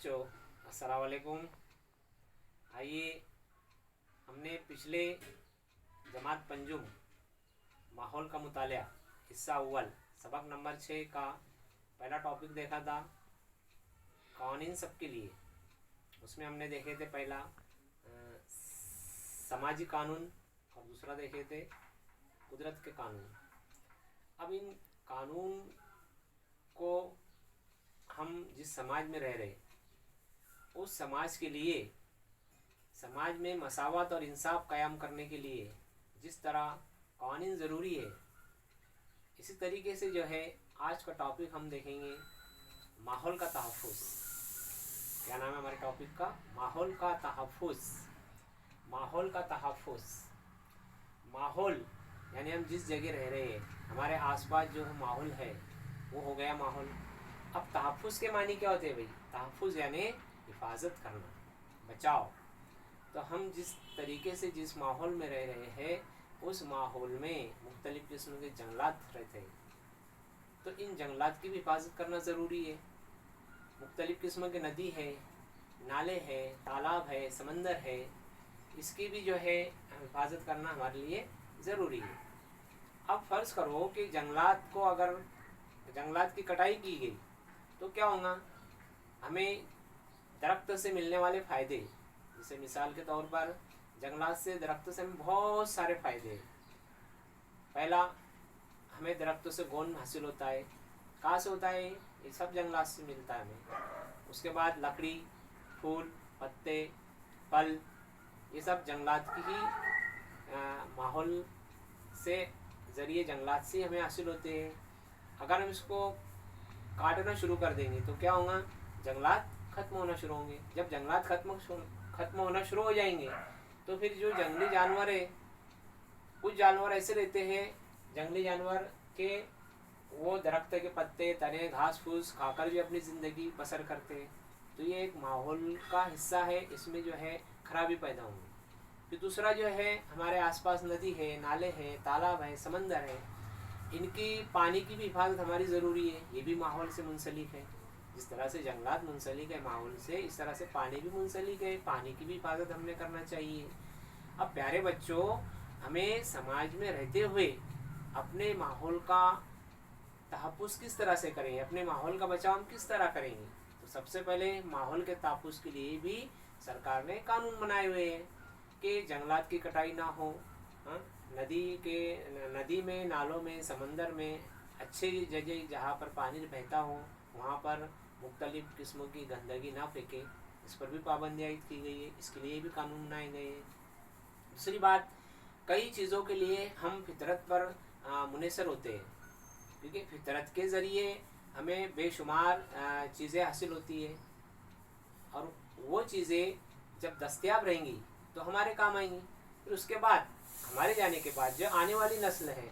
बच्चों, अस्सलाम वालेकुम। आइए, हमने पिछले जमात पंजुम माहौल का मुतालिया हिस्सा अव्वल सबक नंबर 6 का पहला टॉपिक देखा था, कानून सबके लिए। उसमें हमने देखे थे पहला समाजी कानून और दूसरा देखे थे कुदरत के कानून। अब इन कानून को हम जिस समाज में रह रहे उस समाज के लिए, समाज में मसावत और इंसाफ कायम करने के लिए जिस तरह कानून ज़रूरी है, इसी तरीके से जो है आज का टॉपिक हम देखेंगे माहौल का तहफ़्फ़ुज़। क्या नाम है हमारे टॉपिक का? माहौल का तहफ़्फ़ुज़। माहौल का तहफ़्फ़ुज़, माहौल यानी हम जिस जगह रह रहे हैं, हमारे आसपास जो है माहौल है वो हो गया माहौल। अब तहफ़्फ़ुज़ के मानी क्या होते हैं भाई? तहफ़्फ़ुज़ यानी हिफाजत करना, बचाव। तो हम जिस तरीके से जिस माहौल में रह रहे हैं उस माहौल में मुख्तलिफ़ किस्म के जंगलात रहते हैं, तो इन जंगलात की भी हिफाजत करना ज़रूरी है। मुख्तलिफ़ किस्म के नदी है, नाले है, तालाब है, समंदर है, इसकी भी जो है हिफाजत करना हमारे लिए ज़रूरी है। अब फ़र्ज़ करो कि जंगलात को अगर जंगलात की कटाई की गई तो क्या होगा? हमें दरख्त से मिलने वाले फ़ायदे, जैसे मिसाल के तौर पर जंगलात से, दरख्त से हमें बहुत सारे फ़ायदे हैं। पहला, हमें दरख्त से गोंद हासिल होता है। कहाँ से होता है? ये सब जंगलात से मिलता है हमें। उसके बाद लकड़ी, फूल, पत्ते, फल, ये सब जंगलात की ही माहौल से ज़रिए जंगलात से हमें हासिल होते हैं। अगर हम इसको काटना शुरू कर देंगे तो क्या होगा? जंगलात ख़त्म होना शुरू होंगे। जब जंगलात ख़त्म होना शुरू हो जाएंगे तो फिर जो जंगली जानवर है, कुछ जानवर ऐसे रहते हैं जंगली जानवर के वो दरख्त के पत्ते, तने, घास फूस खाकर भी अपनी ज़िंदगी बसर करते हैं। तो ये एक माहौल का हिस्सा है, इसमें जो है खराबी पैदा होंगी। फिर दूसरा जो है हमारे आसपास नदी है, नाले हैं, तालाब है, समंदर है, इनकी पानी की भी हिफाजत हमारी ज़रूरी है। ये भी माहौल से मुंसलिक है। जिस तरह से जंगलात मुंसलिक है माहौल से, इस तरह से पानी भी मुंसलिक है। पानी की भी हिफाजत हमने करना चाहिए। अब प्यारे बच्चों, हमें समाज में रहते हुए अपने माहौल का तहफ़्फ़ुज़ किस तरह से करेंगे, अपने माहौल का बचाव हम किस तरह करेंगे? तो सबसे पहले माहौल के तहफ़्फ़ुज़ के लिए भी सरकार ने कानून बनाए हुए हैं कि जंगलात की कटाई ना हो। नदी में, नालों में, समंदर में, अच्छी जगह जहाँ पर पानी बहता हो वहाँ पर मुख्तलिफ़ किस्मों की गंदगी ना फेंके, इस पर भी पाबंदी आयद की गई है। इसके लिए भी कानून बनाए गए हैं। दूसरी बात, कई चीज़ों के लिए हम फितरत पर मुनहसर होते हैं, क्योंकि फितरत के ज़रिए हमें बेशुमार चीज़ें हासिल होती है और वो चीज़ें जब दस्तयाब रहेंगी तो हमारे काम आएंगी। फिर उसके बाद हमारे जाने के बाद जो आने वाली नस्ल है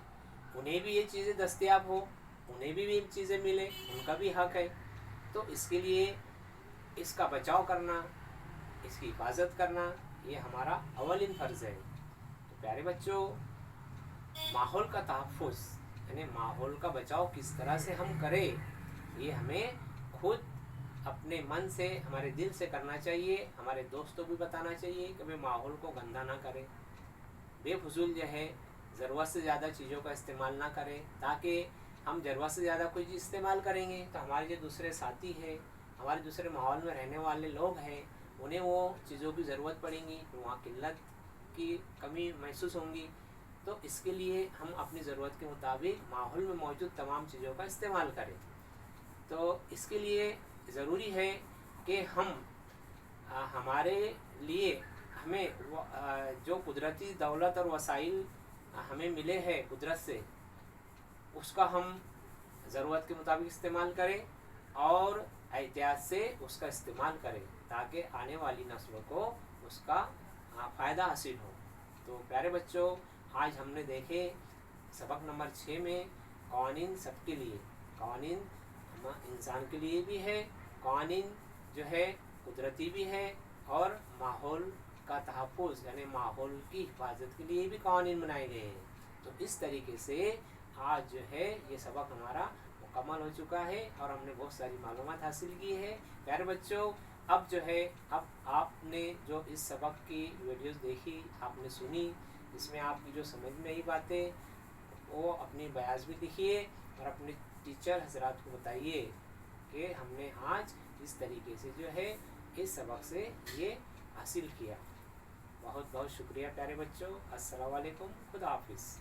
उन्हें भी ये चीज़ें दस्तयाब हो, उन्हें भी ये चीज़ें मिले, उनका भी हक़ है। तो इसके लिए इसका बचाव करना, इसकी हिफाजत करना, ये हमारा अवलिन फ़र्ज़ है। तो प्यारे बच्चों, माहौल का तहफ़्फ़ुज़ यानी माहौल का बचाव किस तरह से हम करें, ये हमें खुद अपने मन से, हमारे दिल से करना चाहिए। हमारे दोस्तों को भी बताना चाहिए कि वे माहौल को गंदा ना करें, बेफजूल जो है ज़रूरत से ज़्यादा चीज़ों का इस्तेमाल ना करें, ताकि हम ज़रूरत से ज़्यादा कोई चीज़ इस्तेमाल करेंगे तो हमारे जो दूसरे साथी हैं, हमारे दूसरे माहौल में रहने वाले लोग हैं, उन्हें वो चीज़ों की ज़रूरत पड़ेंगी, फिर वहाँ किल्लत की कमी महसूस होंगी। तो इसके लिए हम अपनी ज़रूरत के मुताबिक माहौल में मौजूद तमाम चीज़ों का इस्तेमाल करें। तो इसके लिए ज़रूरी है कि हम हमारे लिए हमें जो कुदरती दौलत और वसाइल हमें मिले हैं कुदरत से, उसका हम ज़रूरत के मुताबिक इस्तेमाल करें और एहतियात से उसका इस्तेमाल करें, ताकि आने वाली नस्लों को उसका फ़ायदा हासिल हो। तो प्यारे बच्चों, आज हमने देखे सबक नंबर 6 में कानून सबके लिए। कानून इंसान के लिए भी है, कानून जो है कुदरती भी है, और माहौल का तहफ़्फ़ुज़ यानी माहौल की हिफाजत के लिए भी कानून बनाए गए हैं। तो इस तरीके से आज जो है ये सबक हमारा मुकम्मल हो चुका है और हमने बहुत सारी मालूमात हासिल की है। प्यारे बच्चों, اب جو ہے اب آپ نے جو اس سبق کی ویڈیوز دیکھی، آپ نے سنی، اس میں آپ کی جو سمجھ میں آئی باتیں وہ اپنی بیاض بھی لکھیے اور اپنے ٹیچر حضرات کو بتائیے کہ ہم نے آج اس طریقے سے جو ہے اس سبق سے یہ حاصل کیا۔ بہت بہت شکریہ پیارے بچوں، السلام علیکم، خدا حافظ۔